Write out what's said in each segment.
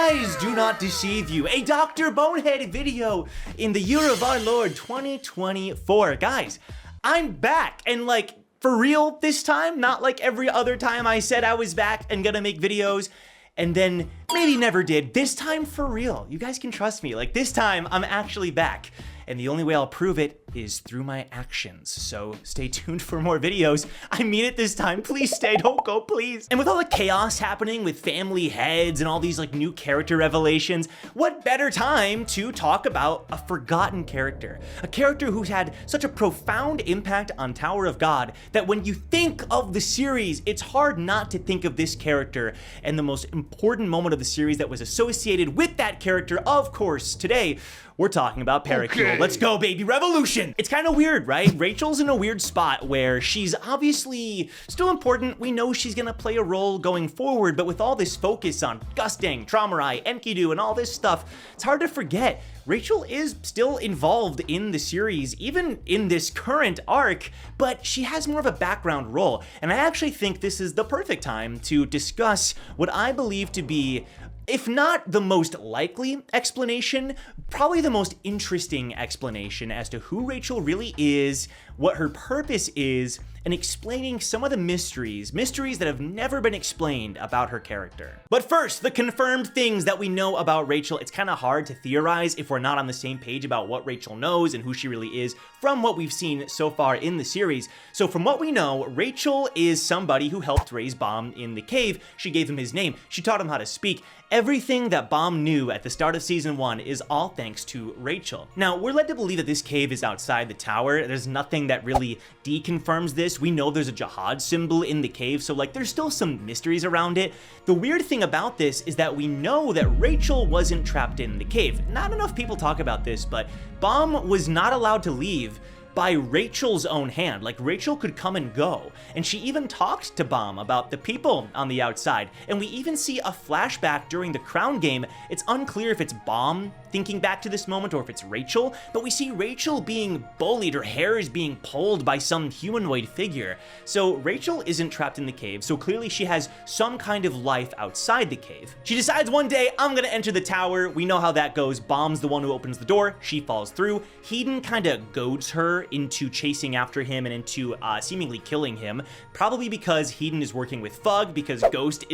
eyes do not deceive you. A Dr. Bonehead video in the year of our Lord 2024. Guys, I'm back, and like, for real this time, not like every other time I said I was back and gonna make videos and then maybe never did. This time for real. You guys can trust me. Like, this time I'm actually back. And the only way I'll prove it is through my actions. So stay tuned for more videos. I mean it this time. Please stay, don't go, please. And with all the chaos happening with family heads and all these like new character revelations, what better time to talk about a forgotten character? A character who's had such a profound impact on Tower of God that when you think of the series, it's hard not to think of this character and the most important moment of the series that was associated with that character. Of course, today, we're talking about Paracule. Okay. Let's go, baby, revolution! It's kind of weird, right? Rachel's in a weird spot where she's obviously still important. We know she's gonna play a role going forward, but with all this focus on Gustang, Traumarai, Enkidu, and all this stuff, it's hard to forget Rachel is still involved in the series, even in this current arc, but she has more of a background role. And I actually think this is the perfect time to discuss what I believe to be, if not the most likely explanation, probably the most interesting explanation as to who Rachel really is, what her purpose is, and explaining some of the mysteries that have never been explained about her character. But first, the confirmed things that we know about Rachel. It's kind of hard to theorize if we're not on the same page about what Rachel knows and who she really is from what we've seen so far in the series. So from what we know, Rachel is somebody who helped raise Baum in the cave. She gave him his name. She taught him how to speak. Everything that Baum knew at the start of season 1 is all thanks to Rachel. Now, we're led to believe that this cave is outside the tower. There's nothing that really deconfirms this. We know there's a Jahad symbol in the cave, so like there's still some mysteries around it. The weird thing about this is that we know that Rachel wasn't trapped in the cave. Not enough people talk about this, but Baum was not allowed to leave by Rachel's own hand. Like, Rachel could come and go, and she even talked to Baum about the people on the outside, and we even see a flashback during the Crown game. It's unclear if it's Baum thinking back to this moment or if it's Rachel, but we see Rachel being bullied, her hair is being pulled by some humanoid figure. So Rachel isn't trapped in the cave, so clearly she has some kind of life outside the cave. She decides one day, I'm gonna enter the tower. We know how that goes. Baum's the one who opens the door, she falls through. Hedon kind of goads her into chasing after him and into seemingly killing him, probably because Hedon is working with Fug, because Ghost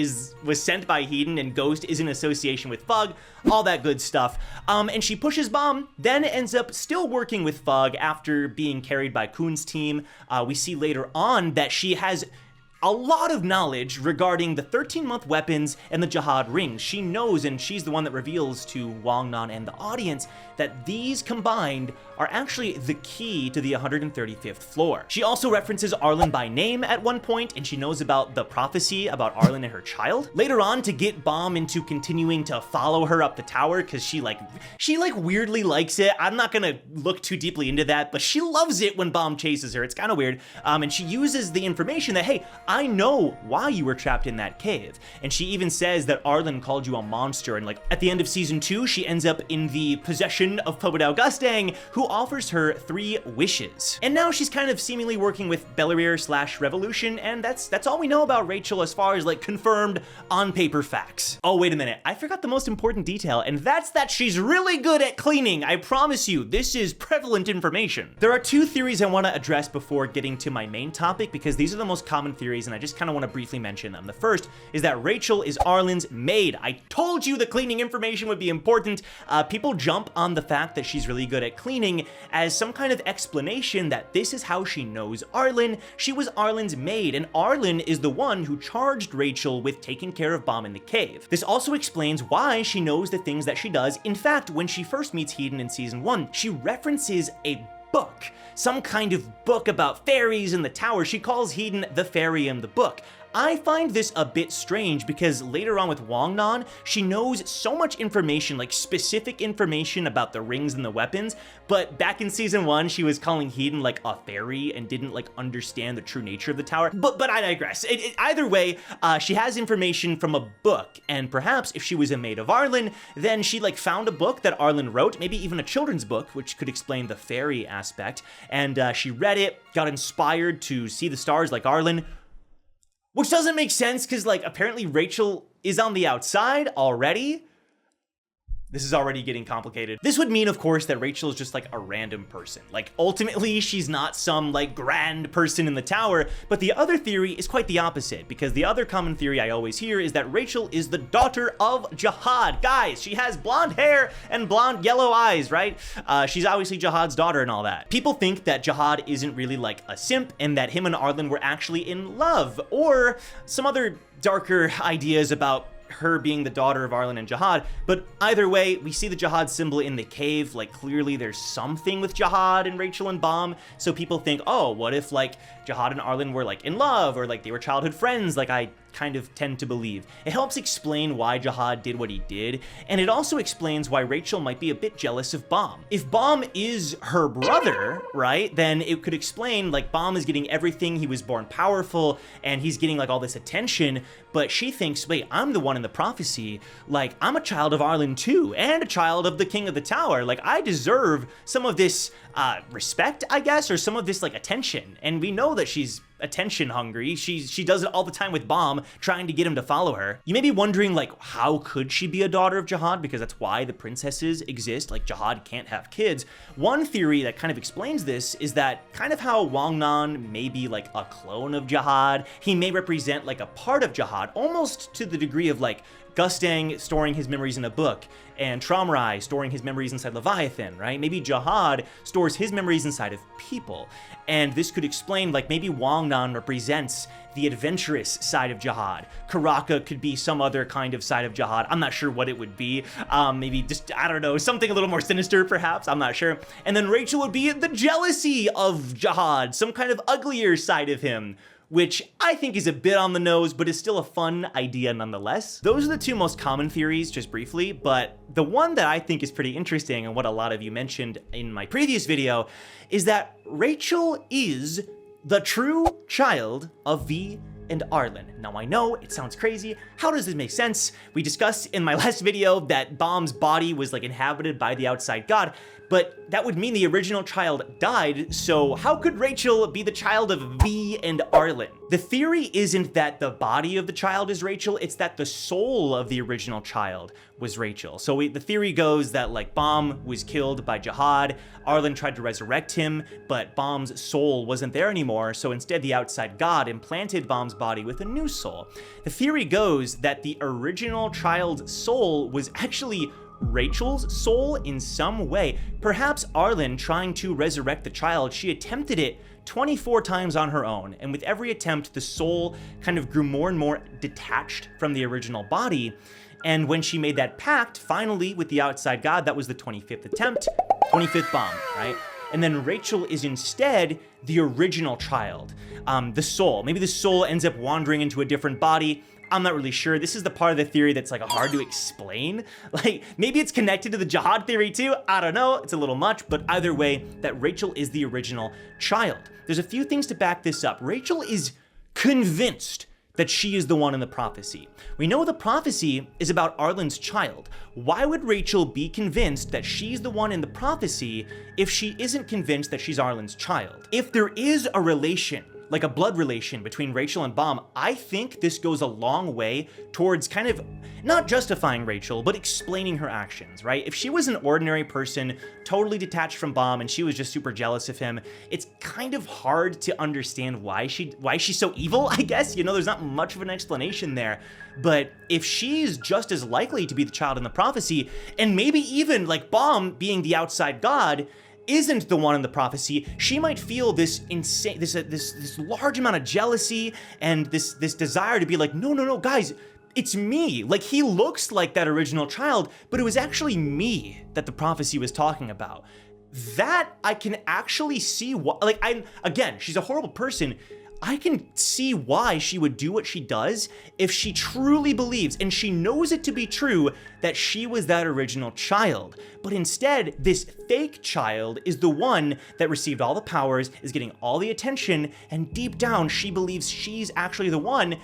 was sent by Hedon and Ghost is in association with Fug, all that good stuff. And she pushes Baum, then ends up still working with Fug after being carried by Kuhn's team. We see later on that she has a lot of knowledge regarding the 13-month weapons and the Jahad rings. She knows, and she's the one that reveals to Wang Nan and the audience that these combined are actually the key to the 135th floor. She also references Arlen by name at one point, and she knows about the prophecy about Arlen and her child. Later on, to get Baum into continuing to follow her up the tower, because she weirdly likes it. I'm not gonna look too deeply into that, but she loves it when Baum chases her. It's kind of weird. And she uses the information that, hey, I know why you were trapped in that cave. And she even says that Arlen called you a monster, and like at the end of season 2, she ends up in the possession of Pobodao Gustang, who offers her 3 wishes. And now she's kind of seemingly working with Belerier/Revolution, and that's all we know about Rachel as far as like confirmed on paper facts. Oh, wait a minute, I forgot the most important detail, and that's that she's really good at cleaning. I promise you, this is prevalent information. There are 2 theories I want to address before getting to my main topic, because these are the most common theories and I just kind of want to briefly mention them. The first is that Rachel is Arlen's maid. I told you the cleaning information would be important. People jump on the fact that she's really good at cleaning as some kind of explanation that this is how she knows Arlen. She was Arlen's maid, and Arlen is the one who charged Rachel with taking care of Baum in the cave. This also explains why she knows the things that she does. In fact, when she first meets Hedon in season 1, she references a book, some kind of book about fairies in the tower. She calls Hedon the fairy in the book. I find this a bit strange because later on with Wang Nan, she knows so much information, like specific information about the rings and the weapons, but back in season 1, she was calling Hedon like a fairy and didn't like understand the true nature of the tower. But I digress. Either way, she has information from a book, and perhaps if she was a maid of Arlen, then she like found a book that Arlen wrote, maybe even a children's book, which could explain the fairy aspect, and she read it, got inspired to see the stars like Arlen. Which doesn't make sense because, like, apparently Rachel is on the outside already. This is already getting complicated. This would mean, of course, that Rachel is just like a random person. Like, ultimately, she's not some like grand person in the tower, but the other theory is quite the opposite, because the other common theory I always hear is that Rachel is the daughter of Jahad. Guys, she has blonde hair and blonde yellow eyes, right? She's obviously Jahad's daughter and all that. People think that Jahad isn't really like a simp and that him and Arlen were actually in love, or some other darker ideas about her being the daughter of Arlen and Jahad. But either way, we see the Jahad symbol in the cave. Like, clearly there's something with Jahad and Rachel and Bomb. So people think, oh, what if like Jahad and Arlen were like in love, or like they were childhood friends, like I kind of tend to believe. It helps explain why Jahad did what he did, and it also explains why Rachel might be a bit jealous of Bomb. If Bomb is her brother, right, then it could explain like Bomb is getting everything, he was born powerful, and he's getting like all this attention, but she thinks, wait, I'm the one in the prophecy, like I'm a child of Arlen too, and a child of the King of the Tower, like I deserve some of this respect, I guess, or some of this like attention, and we know that she's attention hungry. She does it all the time with Bomb, trying to get him to follow her. You may be wondering, like, how could she be a daughter of Jahad? Because that's why the princesses exist. Like, Jahad can't have kids. One theory that kind of explains this is that kind of how Wangnan may be like a clone of Jahad. He may represent like a part of Jahad, almost to the degree of like Gustang storing his memories in a book, and Tramrai storing his memories inside Leviathan, right? Maybe Jahad stores his memories inside of people. And this could explain, like, maybe Wangnan represents the adventurous side of Jahad. Karaka could be some other kind of side of Jahad. I'm not sure what it would be. Maybe just, I don't know, something a little more sinister, perhaps. I'm not sure. And then Rachel would be the jealousy of Jahad, some kind of uglier side of him, which I think is a bit on the nose, but is still a fun idea nonetheless. Those are the two most common theories, just briefly, but the one that I think is pretty interesting, and what a lot of you mentioned in my previous video, is that Rachel is the true child of V and Arlen. Now I know it sounds crazy. How does this make sense? We discussed in my last video that Bomb's body was like inhabited by the outside god, but that would mean the original child died, so how could Rachel be the child of V and Arlen? The theory isn't that the body of the child is Rachel, it's that the soul of the original child was Rachel. So the theory goes that like Bomb was killed by Jahad, Arlen tried to resurrect him, but Bomb's soul wasn't there anymore, so instead the outside god implanted Bomb's body with a new soul. The theory goes that the original child's soul was actually Rachel's soul in some way. Perhaps Arlen, trying to resurrect the child, she attempted it 24 times on her own, and with every attempt, the soul kind of grew more and more detached from the original body, and when she made that pact, finally, with the outside god, that was the 25th attempt, 25th bomb, right? And then Rachel is instead the original child, the soul. Maybe the soul ends up wandering into a different body. I'm not really sure. This is the part of the theory that's like hard to explain. Like maybe it's connected to the Jahad theory too. I don't know. It's a little much, but either way, that Rachel is the original child. There's a few things to back this up. Rachel is convinced that she is the one in the prophecy. We know the prophecy is about Arlen's child. Why would Rachel be convinced that she's the one in the prophecy if she isn't convinced that she's Arlen's child? If there is a relation, like a blood relation between Rachel and Bomb, I think this goes a long way towards kind of not justifying Rachel, but explaining her actions, right? If she was an ordinary person, totally detached from Bomb, and she was just super jealous of him, it's kind of hard to understand why she's so evil, I guess. You know, there's not much of an explanation there. But if she's just as likely to be the child in the prophecy, and maybe even like Bomb being the outside god, isn't the one in the prophecy, she might feel this insane, this large amount of jealousy and this desire to be like, no, guys, it's me. Like, he looks like that original child, but it was actually me that the prophecy was talking about. That I can actually see why, like, again, she's a horrible person. I can see why she would do what she does if she truly believes, and she knows it to be true, that she was that original child. But instead, this fake child is the one that received all the powers, is getting all the attention, and deep down, she believes she's actually the one.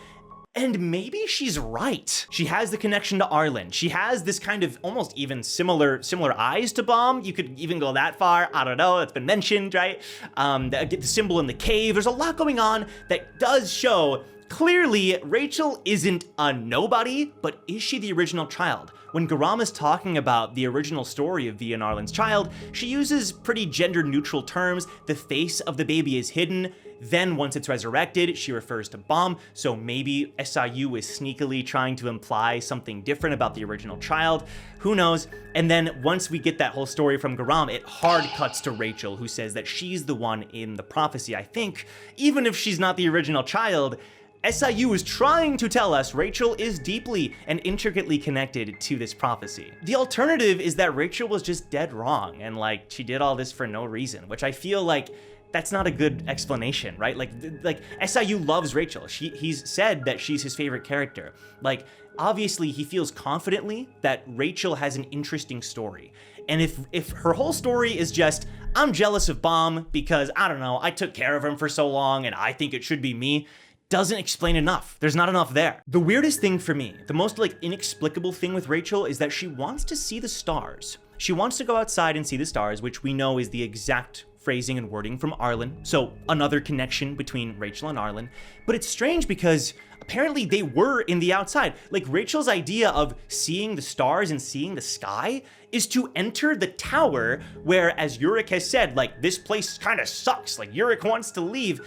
And maybe she's right. She has the connection to Arlen. She has this kind of almost even similar eyes to Bomb. You could even go that far. I don't know. It's been mentioned, right? The symbol in the cave. There's a lot going on that does show clearly Rachel isn't a nobody, but is she the original child? when Garam is talking about the original story of V and Arlen's child, she uses pretty gender-neutral terms. The face of the baby is hidden. Then once it's resurrected, she refers to Bomb, so maybe SIU is sneakily trying to imply something different about the original child. Who knows? And then once we get that whole story from Garam, it hard cuts to Rachel, who says that she's the one in the prophecy. I think, even if she's not the original child, SIU is trying to tell us Rachel is deeply and intricately connected to this prophecy. The alternative is that Rachel was just dead wrong, and like, she did all this for no reason, which I feel like that's not a good explanation, right? Like SIU loves Rachel. He's said that she's his favorite character. Like, obviously he feels confidently that Rachel has an interesting story. And if her whole story is just, I'm jealous of Bomb because, I don't know, I took care of him for so long and I think it should be me, doesn't explain enough. There's not enough there. The weirdest thing for me, the most like inexplicable thing with Rachel is that she wants to see the stars. She wants to go outside and see the stars, which we know is the exact phrasing and wording from Arlen. So another connection between Rachel and Arlen. But it's strange because apparently they were in the outside. Like, Rachel's idea of seeing the stars and seeing the sky is to enter the tower where, as Yurik has said, like, this place kind of sucks. Like, Yurik wants to leave.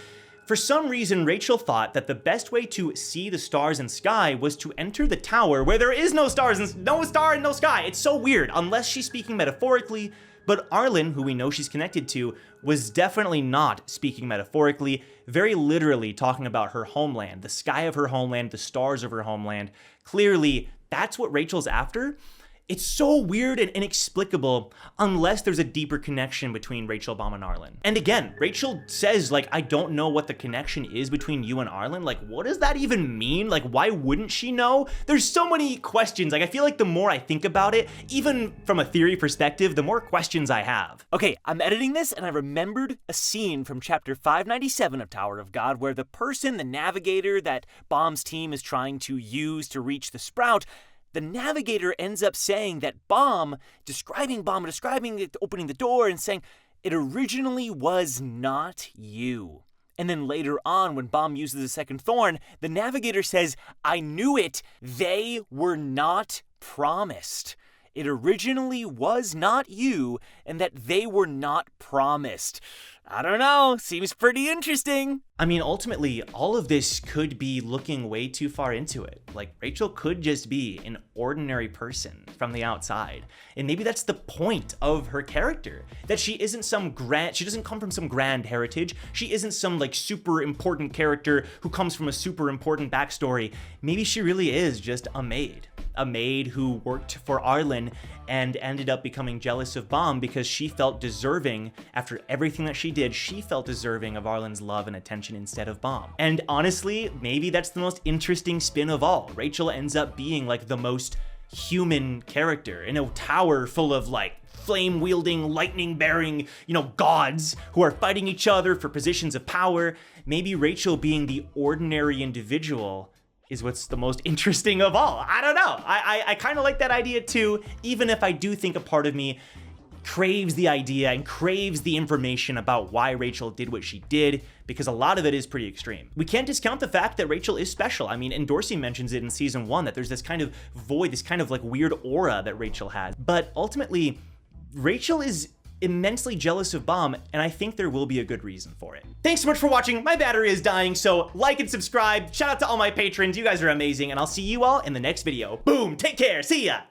For some reason, Rachel thought that the best way to see the stars and sky was to enter the tower where there is no stars and no star and no sky. It's so weird, unless she's speaking metaphorically. But Arlen, who we know she's connected to, was definitely not speaking metaphorically, very literally talking about her homeland, the sky of her homeland, the stars of her homeland. Clearly, that's what Rachel's after. It's so weird and inexplicable unless there's a deeper connection between Rachel, Bomb, and Arlen. And again, Rachel says, like, I don't know what the connection is between you and Arlen. Like, what does that even mean? Like, why wouldn't she know? There's so many questions. Like, I feel like the more I think about it, even from a theory perspective, the more questions I have. Okay, I'm editing this and I remembered a scene from chapter 597 of Tower of God where the navigator that Bomb's team is trying to use to reach the Sprout, the navigator ends up saying that describing opening the door and saying, it originally was not you. And then later on, when Bomb uses the second thorn, the navigator says, I knew it, they were not promised. It originally was not you, and that they were not promised. I don't know, seems pretty interesting. I mean, ultimately, all of this could be looking way too far into it. Like, Rachel could just be an ordinary person from the outside. And maybe that's the point of her character, that she isn't she doesn't come from some grand heritage. She isn't some like super important character who comes from a super important backstory. Maybe she really is just a maid who worked for Arlen and ended up becoming jealous of Bomb because she felt deserving, after everything that she did, she felt deserving of Arlen's love and attention instead of Bomb. And honestly, maybe that's the most interesting spin of all. Rachel ends up being like the most human character in a tower full of like flame-wielding, lightning-bearing, gods who are fighting each other for positions of power. Maybe Rachel being the ordinary individual is what's the most interesting of all. I don't know. I kind of like that idea too, even if I do think a part of me craves the idea and craves the information about why Rachel did what she did, because a lot of it is pretty extreme. We can't discount the fact that Rachel is special. I mean, and Dorsey mentions it in season 1, that there's this kind of void, this kind of like weird aura that Rachel has. But ultimately, Rachel is immensely jealous of Bomb, and I think there will be a good reason for it. Thanks so much for watching. My battery is dying, so like and subscribe. Shout out to all my patrons. You guys are amazing, and I'll see you all in the next video. Boom, take care, see ya!